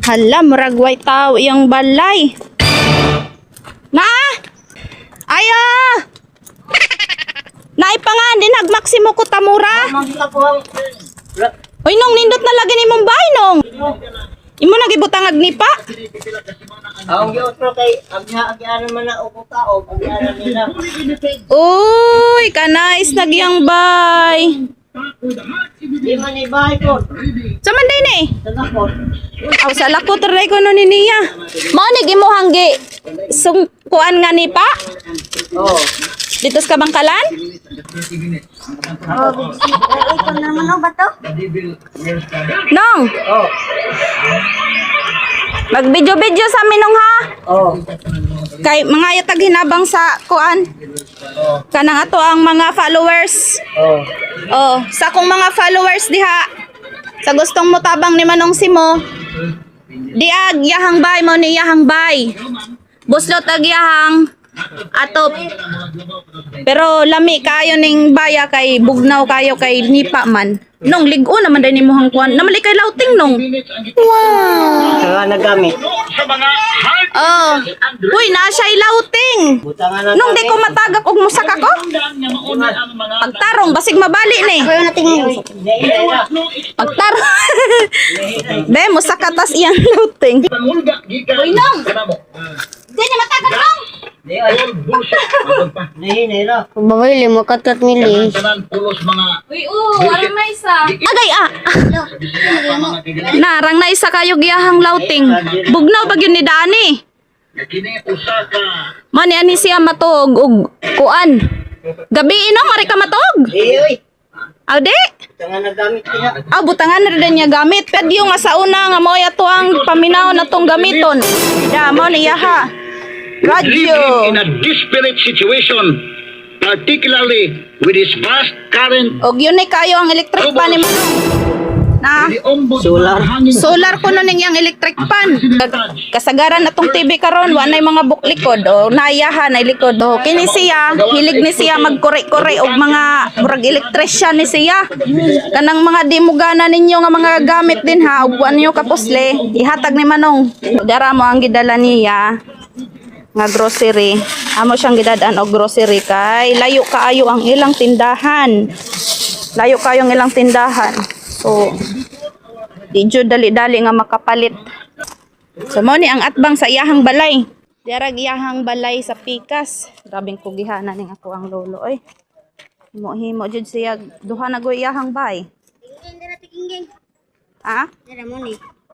Hala, murag way tao iyang balay. Na! Ayo! Naipangan din nagmaksimo ko tamura. Uy, nong nindot na lagi ni mong bay, nong. Imo nagibutang agnipa? Ang giotro kay agya man na upo tao, agya nila. Uy, kanais nagyang bay. Di man ibay ko. Sa man din eh. Tagapon. Aw sa lako taray ko no ni niya. Mao ni imo hanggi sungkuan nga ni pa. Oh. Dito sa Kabangkalan? Oh, ito naman ba to? Nong, Oh. mag-video-video sa amin nong ha. Oh. Kay mga yatag hinabang sa kuan. Kanang ato ang mga followers. Oh. Oh, sa akong mga followers diha. Sa gustong mutabang ni Manong Simo. Diag yahang bay mo ni yahang bay. Buslot ag yahang atop. Pero lami kayo ning baya kay bugnaw kayo kay nipa man. Nong ligo naman din mo hangkuan. Namali kay lauting nong. Wow. Saka nagamit. Oh. Uy, na siya'y lauting. Butangan na Nung di ko matagak og musak ako. Pagtarong basig mabali ni. Ayaw natin yung Pagtarong. Be, musak atas iyang lauting. Uy, nong. Di niya matagak nong. Nahina. Babay, limakat mili. Uy, arang na isa. Agay, Narang na isa kayo giyahang lauting. Bugnaw pag yun ni Dani. Mani ani siya matog og kuan. Gabi inong mari ka matog. Uy. Aw di. Butangan nagamit niya. Butangan na rin niya gamit. Pedyo nga sa una nga mo ato ang paminaw na tong gamiton. Da mo niya ha. Living Radyo. in a desperate situation, particularly with this vast current. Og yun ay kayo ang electric pan ni Manong. Na. Solar. Solar ko nun yung electric pan. Kasagaran atong TV karon wa nay mga buklikod o nayahan na likod. O kini siya, hilig ni siya magkore-kore og mga murag electrician ni siya. Kanang mga di mo gana ninyo nga mga gamit din ha, ug niyo kapusle, ihatag ni Manong. Dara mo ang gidala niya nga grocery. Amo siyang gidadaan og grocery kay layo kaayo ang ilang tindahan. Layo kayo ang ilang tindahan. So, di jud dali-dali nga makapalit. So, mo ni ang atbang sa iyahang balay. Diarag iyahang balay sa Pikas. Grabing kugihanan ning ako ang lolo oy. Himo-himo jud siya duha na go iyahang bay. Ha? Dara mo ni.